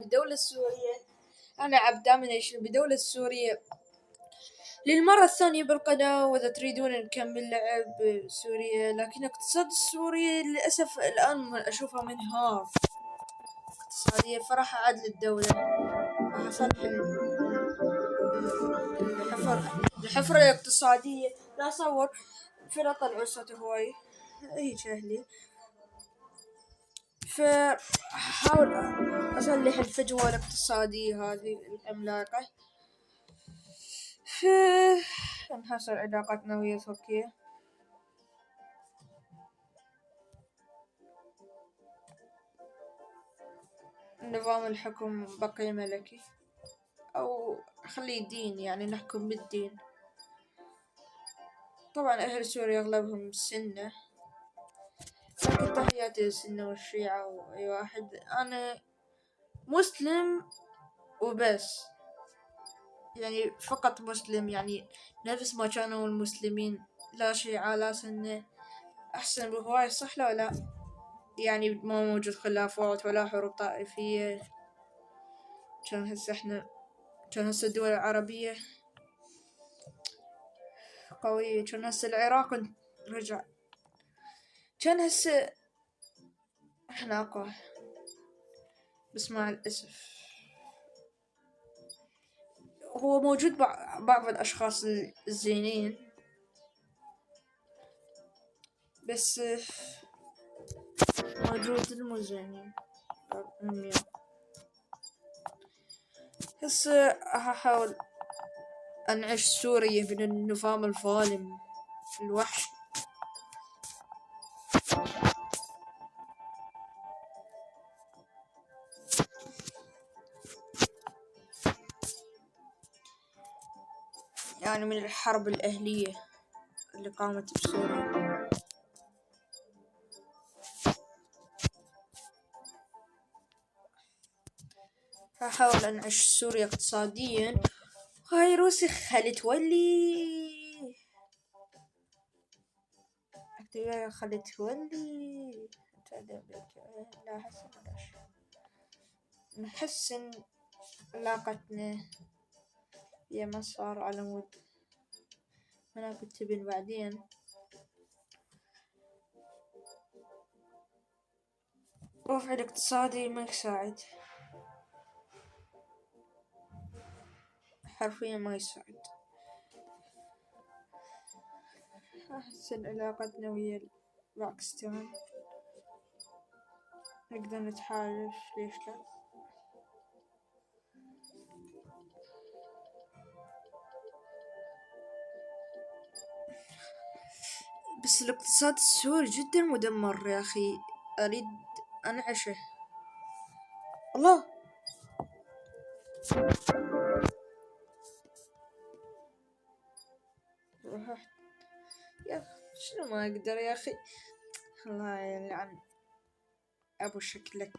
الدولة السورية. أنا عبد بدولة سوريا للمرة الثانية بالقناة، وإذا تريدون نكمل لعب سوريا، لكن الاقتصاد السوري للأسف الآن أشوفه منهار اقتصاديا، فراح أعد للدولة أصلح الحفرة الاقتصادية. لا أصور فلا طلعوا صوت هواي هي جهلي، فحاول أصلح الفجوة الاقتصادية هذه العملاقة، نحسن علاقتنا ويا تركيا. نظام الحكم بقي ملكي، أو خليه دين، يعني نحكم بالدين. طبعا أهل سوريا أغلبهم سنة، لكن تحياتي للسنة والشيعة وأي واحد. أنا مسلم وبس، يعني فقط مسلم، يعني نفس ما كانوا المسلمين، لا شيعة لا سنة، أحسن بهواي، صح لا لا؟ يعني ما موجود خلافات ولا حروب طائفية. كان هسه الدول العربية قوية، كان هسه العراق رجع، كان هسه احنا أقوى، بس مع الأسف هو موجود بعض الأشخاص الزينين، بس موجود المزينين. هسه هحاول أنعش سوريا من النظام الظالم الوحش. يعني من الحرب الأهلية اللي قامت بسوريا. هحاول أنعش سوريا اقتصاديا. هاي روسي خلي تولي خلي تولي لا نحسن علاقتنا يا مصر على مود أنا كنت بين بعدين. رفع الاقتصادي ما يساعد، حرفيا ما يساعد. أحسن علاقتنا ويا باكستان، نقدر نتحالف، ليش لا؟ بس الاقتصاد السوري جدا مدمر يا أخي، أريد أنعشه. الله، رحت يا أخي، شنو ما أقدر يا أخي، الله يلعن أبو شكلك.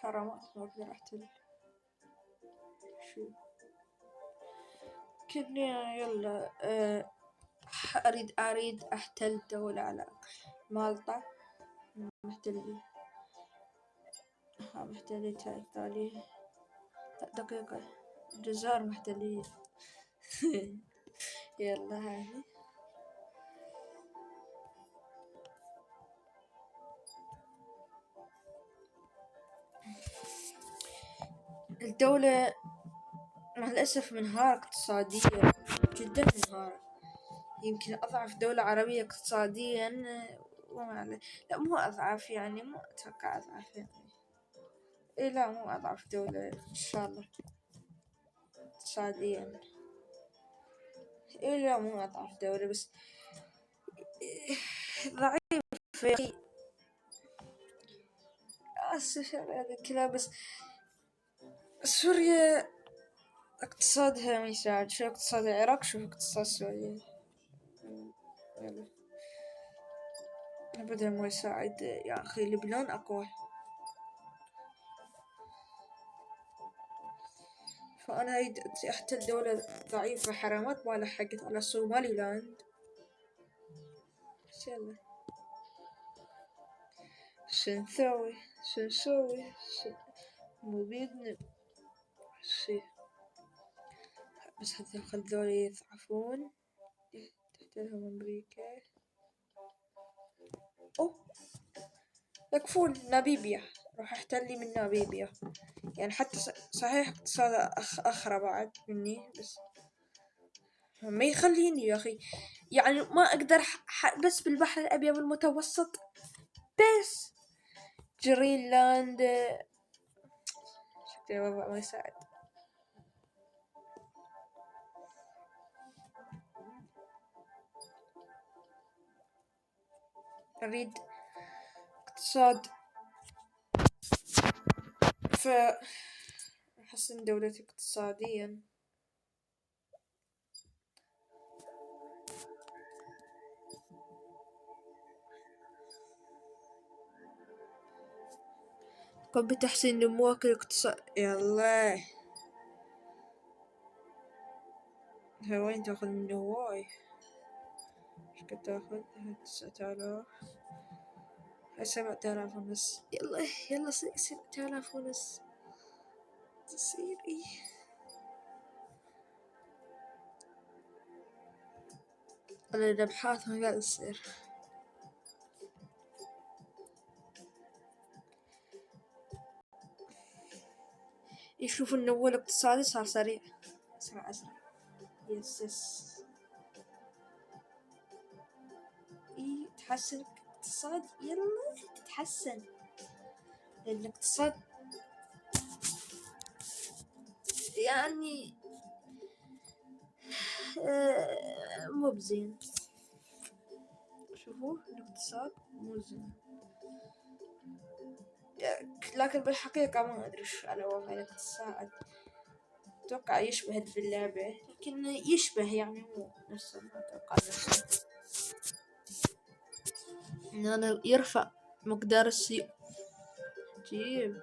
حرامات ما أقدر أحتل شو كني. يلا أريد أحتل دولة على مالطا، محتلية إيطاليا، دقيقة الجزائر محتلية. يلا هذه الدولة مع الأسف منهارة اقتصاديا، جدا منهارة، يمكن أضعف دولة عربية اقتصاديا. لا مو أضعف، يعني مو أتوقع أضعف، يعني إيه لا مو أضعف دولة إن شاء الله اقتصاديا. إيه لا مو أضعف دولة، بس ضعيف يا أخي. آسف على هذا الكلام، بس سوريا اقتصادها ما يساعد. شوف اقتصاد العراق، شوف اقتصاد سوريا، يلا أبدا ما يساعد يا أخي. لبنان أقوى، فأنا أريد أحتل دولة ضعيفة حرامات ما لحقت على صومالي لاند. بس يلا شو نسوي مو بيدنا شي. بس هذول يضعفون. تحتلهم أمريكا. أوه يكفون ناميبيا، راح أحتل من ناميبيا. يعني حتى صحيح اقتصاد أخرى بعد مني، بس ما يخليني يا أخي. يعني ما أقدر بس بالبحر الأبيض المتوسط بس. جرينلاند شكله الوضع ما يساعد. أريد اقتصاد أحسن دولتي اقتصاديا. قم بتحسين نموك الاقتصاد. يلا وين تاخذ من هواي؟ ايش قد تاخذ؟ 9000 7000 ونص. يلا 7000 ونص تصير ايه. أنا الأبحاث ما قاعد تصير. يشوف النمو الاقتصادي صار سريع. أسرع يس إيه تحسن الاقتصاد. يلا تتحسن الاقتصاد يعني مو بزين. شوفوا الاقتصاد مو زين، لكن بالحقيقة ما أدري إيش على وضع الاقتصاد. أتوقع يشبه باللعبة، لكن يشبه يعني مو نفسه. ما أتوقع نفسه. إن أنا يرفع مقدار جيب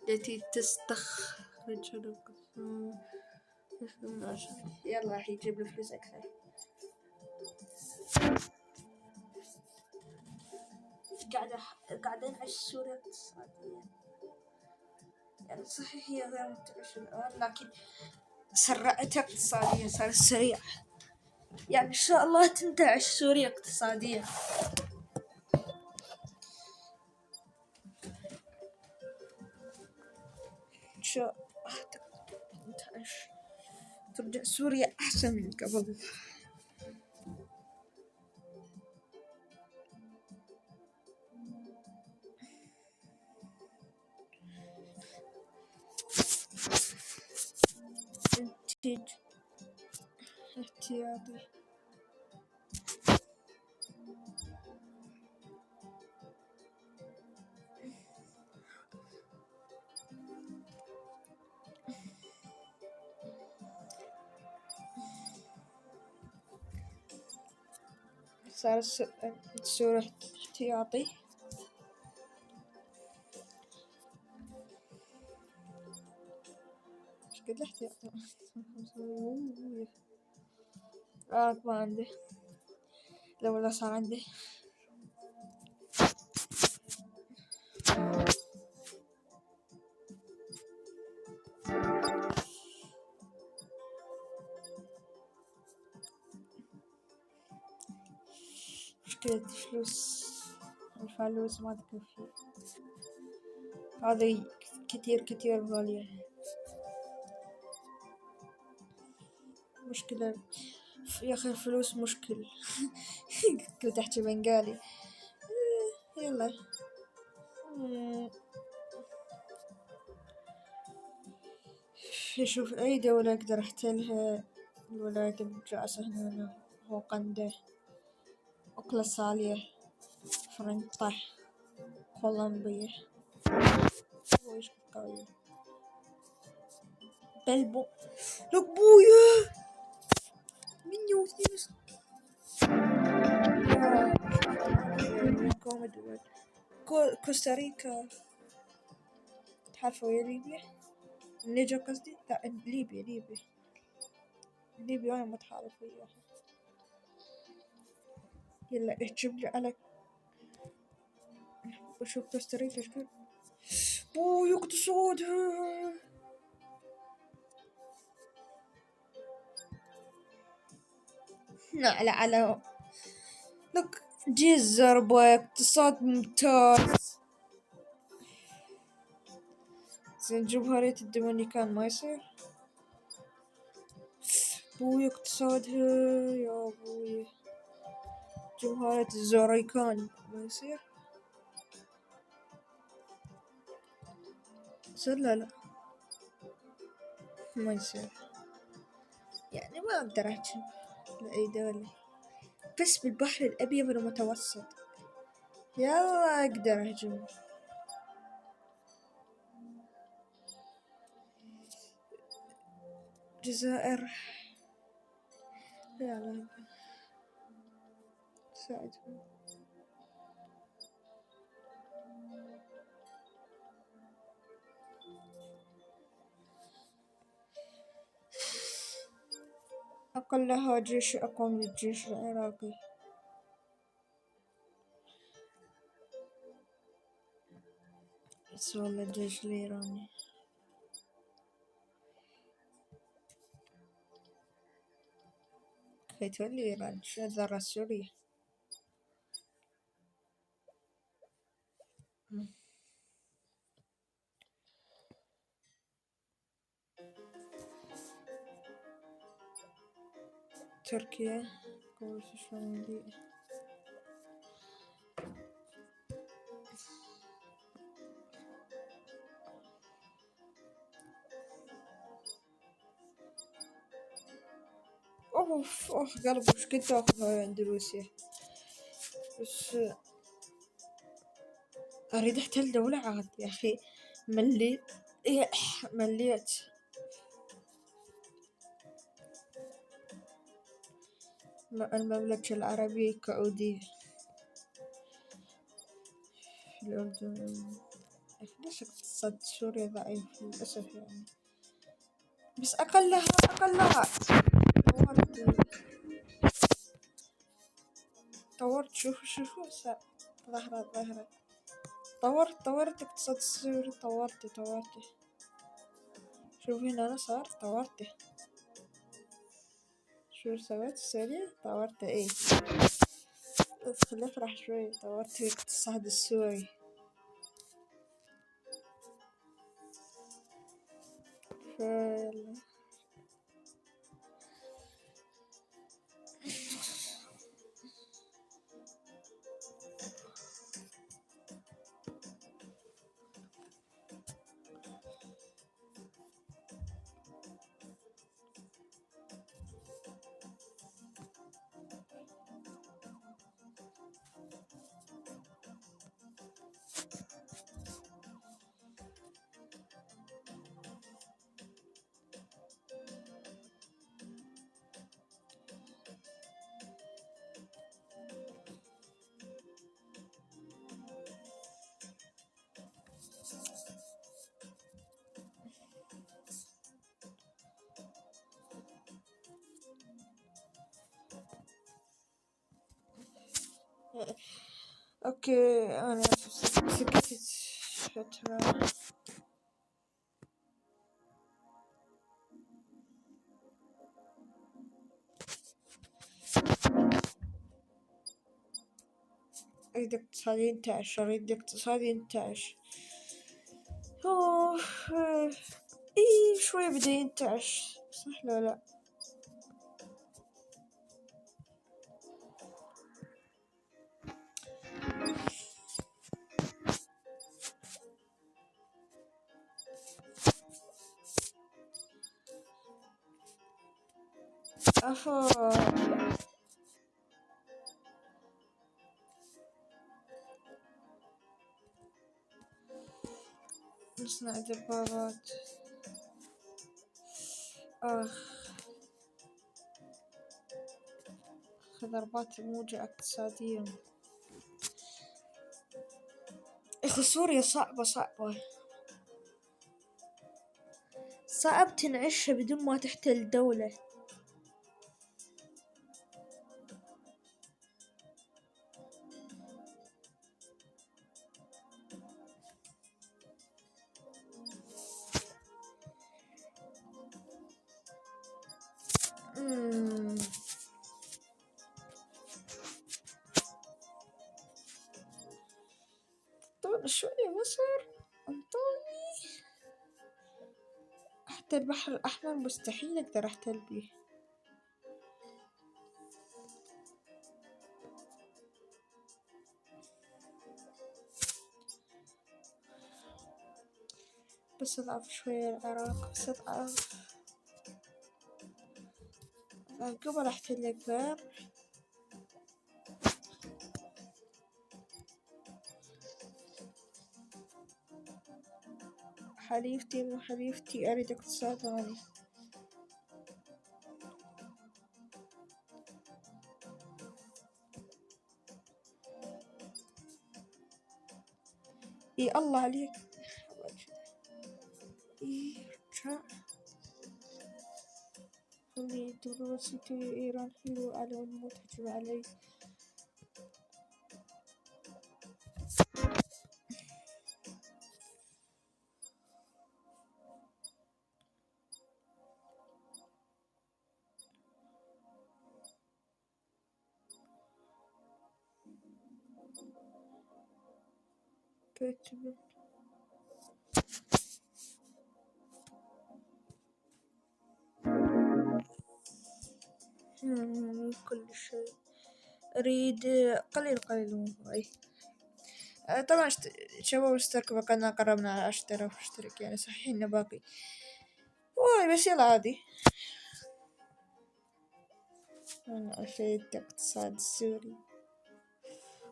التي تستخرج يلا راح يجيب له فلوس أكثر. قاعدة نعيش سوريا اقتصاديا. يعني صحيح هي غير منتعشة الآن، لكن سرعتها اقتصاديا صار سريع. يعني إن شاء الله تنتعش سوريا اقتصاديا. إن شاء الله تنتعش، ترجع سوريا أحسن من قبل. إنتاج احتياطي. صار السوري احتياطي. ايش قد احتياطي؟ ما عندي. لو صار عندي. مشكلة الفلوس ما تكفي. هذه كتير غالية. مشكلة يا أخي الفلوس مشكل. كنت أحكي بنغالي. يلا شوف أي دولة أقدر أحتلها. الولايات المتجعسة هنا، هوغندا، أوكلاساليا، فرنسا، كولومبيا. وإيش قوية بلبو لبويا مني وثنين. كوستاريكا. تعرفوا يا ليبيا النيجر قصدي، لا ليبيا أنا متحالف وياها. يلا اكتب لي على، بشوف كوستاريكا ايش كان. اقتصادها. لا على لك جزر باقتصاد ممتاز. زين جمهورية الدومينيكان ما يصير. بوي اقتصادها يا بوي. جمهورية الزوريكان ما يصير. يصير لا ما يصير، يعني ما اقدر اهجم لأي دولة، بس بالبحر الأبيض المتوسط يلا اقدر اهجم. جزائر يلا ساعدهم. أقلها جيش أقوى من الجيش العراقي. بس والله الجيش الإيراني. كي تولي إيران شو ذرة سوريا. تركيا قوة الشمالية. أوف قلب وش كنت أخذها عند روسيا، بس أريد أحتل دولة عاد يا أخي. مليت مليت. المملكة العربية السعودية، الأردن. ليش اقتصاد سوريا ضعيف للأسف يعني، بس أقلها طورت شوفوا ظهرت. طورت اقتصاد السوري. طورت شوف هنا أنا صار طورته. شو سويت السوري طورته ايه، بس خليه افرح شوي. طورت الاقتصاد السوري. فيلا. اوكي انا سكتت فترة. اريد اقتصادي ينتعش. اوه ايه شوي بدا ينتعش صح لا. افا نصنع دبابات. ضربات موجة اقتصادية. اخي سوريا صعبة. صعب تنعشها بدون ما تحتل دولة. طبعا شوية مصر أنطوني. حتى البحر الأحمر مستحيل أقدر أحتل بيه. بس أضعف شوية العراق، بس أضعف قبل أحتل أكبر. حليفتي مو حليفتي، أريد اقتصاد ثاني. إي الله عليك. إي رجع خلي دبلوماسية إيران حلو على ونموت هجم علي. كاتب كل شيء أريد قليل مو هواي. طبعا شباب اشتركوا بقناة، قربنا على 10,000 مشترك، يعني صحيح إنه باقي واي بس يلا عادي. أنا أفيد الاقتصاد السوري.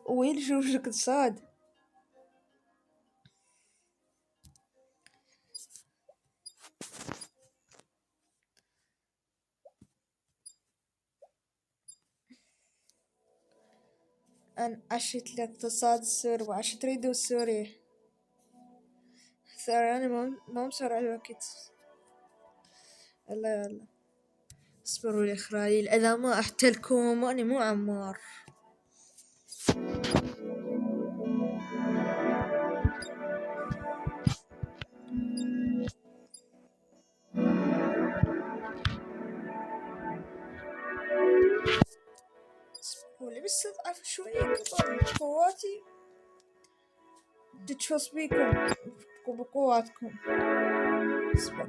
وين شوف الاقتصاد. أنا عشت الاقتصاد السوري وعشت تريدو السوري. ترى أنا ما مسرع الوقت. يلا اصبروا يا خرايل، إذا ما أحتلكم أنا مو عمار. اصبروا بس أضعف شوية قواتي تتشوص بيكم بقواتكم. اصبروا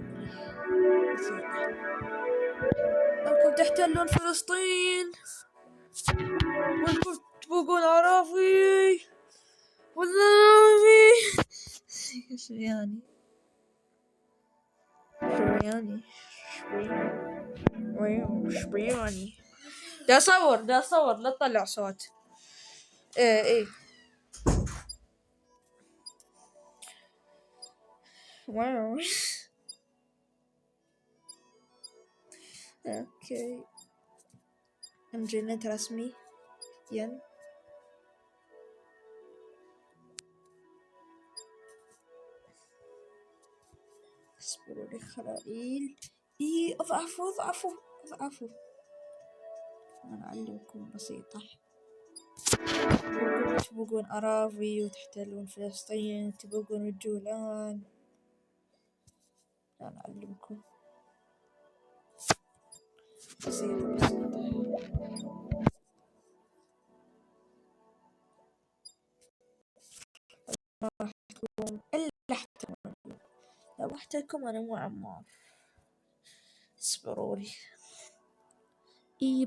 أنكم تحتلون فلسطين وأنكم تبقون عرافي والله. شو يعني دا صور لا تطلع صوت. ايه واو. اوكي امجنت رسمي ين. اصبروا لي خرائيل. ايه اضعفوا انا اعلمكم بسيطة. تبقون اراضي وتحتلون فلسطين، تبقون الجولان. انا اعلمكم بسيطة. إلا لو احتلكم أنا مو عمار. اصبروا لي.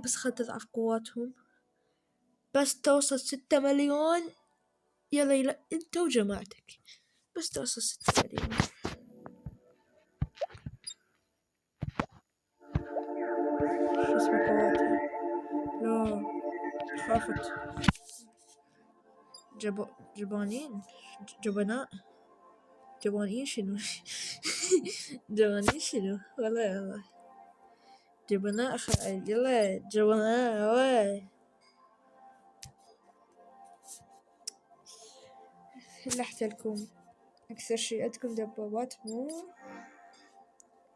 بس خل تضعف قواتهم، بس توصل 6 مليون. يلا انت وجماعتك بس توصل 6 مليون. شو اسمه قواتها؟ لا خافت. جبانين جبانين شنو؟ جبانين شنو والله جبناء خايل. يلا جبناء واي. اللي احتلكم أكثر شيء عندكم دبابات مو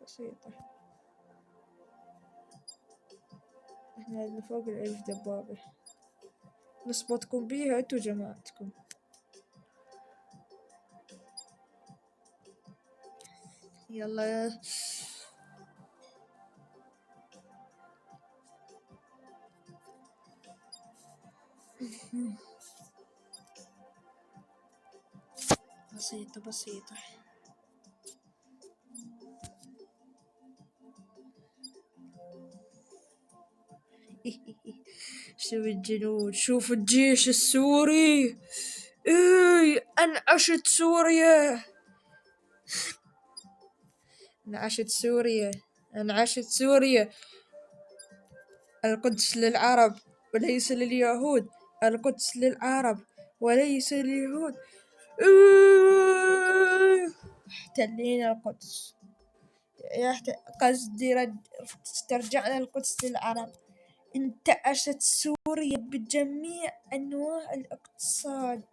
بسيطة. احنا عندنا فوق 1000 دبابة نصبتكم بيها انتو جماعتكم. يلا يا بسيطة بسيطة. شوف الجنود، شوف الجيش السوري. ايه انعشت سوريا، انعشت سوريا، انعشت سوريا. القدس للعرب وليس لليهود، القدس للعرب وليس لليهود. احتلينا القدس. قصدي استرجعنا القدس للعرب. انتعشت سوريا بجميع أنواع الاقتصاد.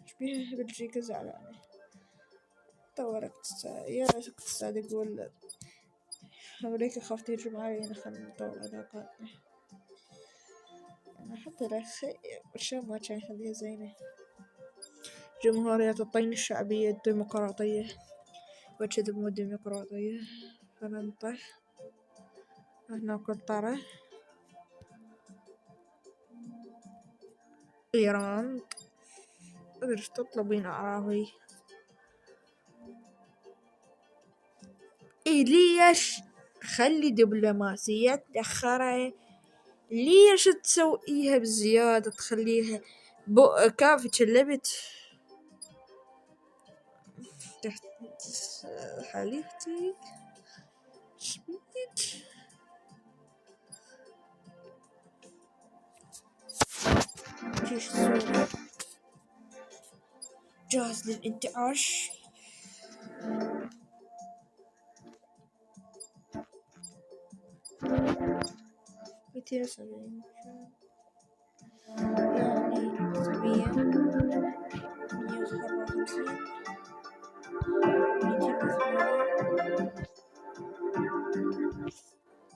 شبيه بلجيكا زعلانة. طور اقتصاد يا اقتصاد. يقول أمريكا خافت يهجم علينا، خلنا نطور علاقاتنا. أنا حتى الشام ما كان يخليها زينة. جمهورية الصين الشعبية الديمقراطية، وكذا مو ديمقراطية. فرنسا هنا قطرة. إيران ايش تطلبين أراضي؟ إيه ليش خلي دبلوماسية تأخرها؟ ليش تسويها بزيادة؟ تخليها كافي شلبت تحت حليفتي شبيك. جيش السوري جاهز للانتعاش. 270 يعني 100 154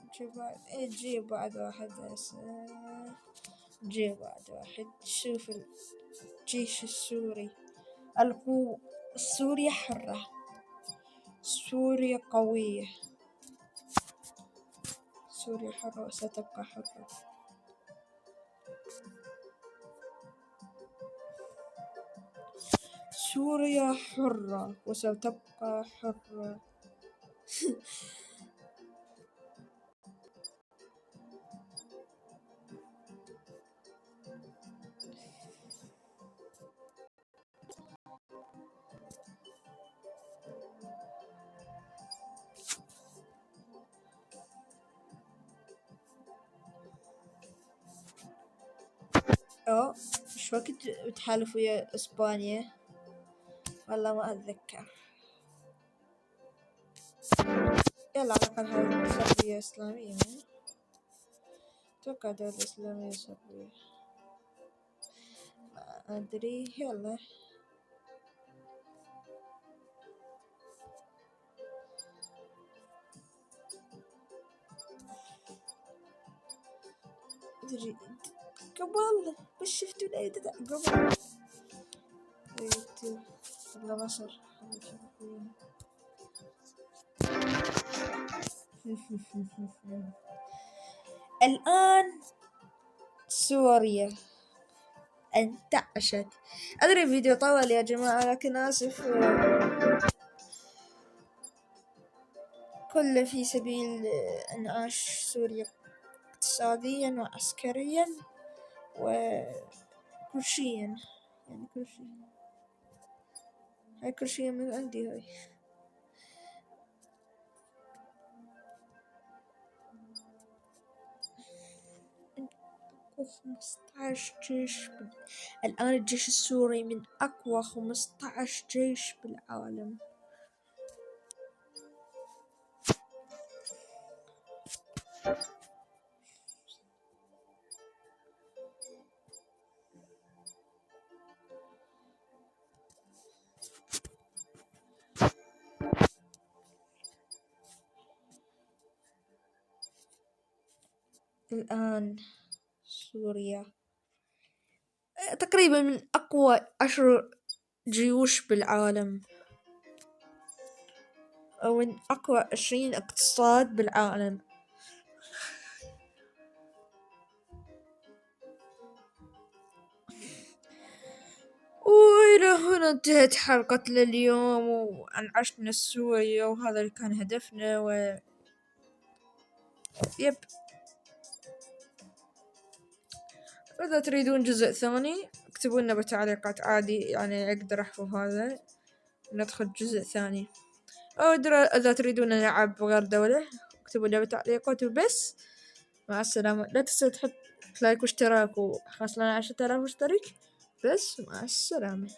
280. جيب بعد واحد هسه، جيب بعد واحد. شوف الجيش السوري. سوريا حرة، سوريا قوية، سوريا حرة وستبقى حرة. سوريا حرة وستبقى حرة. مش وقت بتحالف ويا اسبانيا؟ والله ما اتذكر. يلا على الاقل هاي صربية اسلامية. اتوقع دولة اسلامية صربية، ما ادري. يلا ادري قبل بس شفتوا الايد قبل ولا مصر. الآن سوريا انتعشت. أدري الفيديو طول يا جماعة، لكن آسف. كله في سبيل إنعاش سوريا اقتصاديا وعسكريا وكل شيء. يعني كل شيء. هاي كل شيء من عندي. هاي 15 جيش الآن الجيش السوري من أقوى 15 جيش بالعالم. الآن سوريا تقريبا من أقوى 10 جيوش بالعالم، أو من أقوى 20 اقتصاد بالعالم. وإلى هنا انتهت حلقتنا اليوم، وعن عشنا سوريا، وهذا اللي كان هدفنا يب. إذا تريدون جزء ثاني اكتبوا لنا بتعليقات عادي، يعني أقدر أحفظ هذا ندخل جزء ثاني. أو إذا تريدون نلعب غير دولة اكتبوا لنا بتعليقات وبس. مع السلامة. لا تنسوا تحط لايك واشتراك، وحصلنا 10,000 مشترك بس. مع السلامة.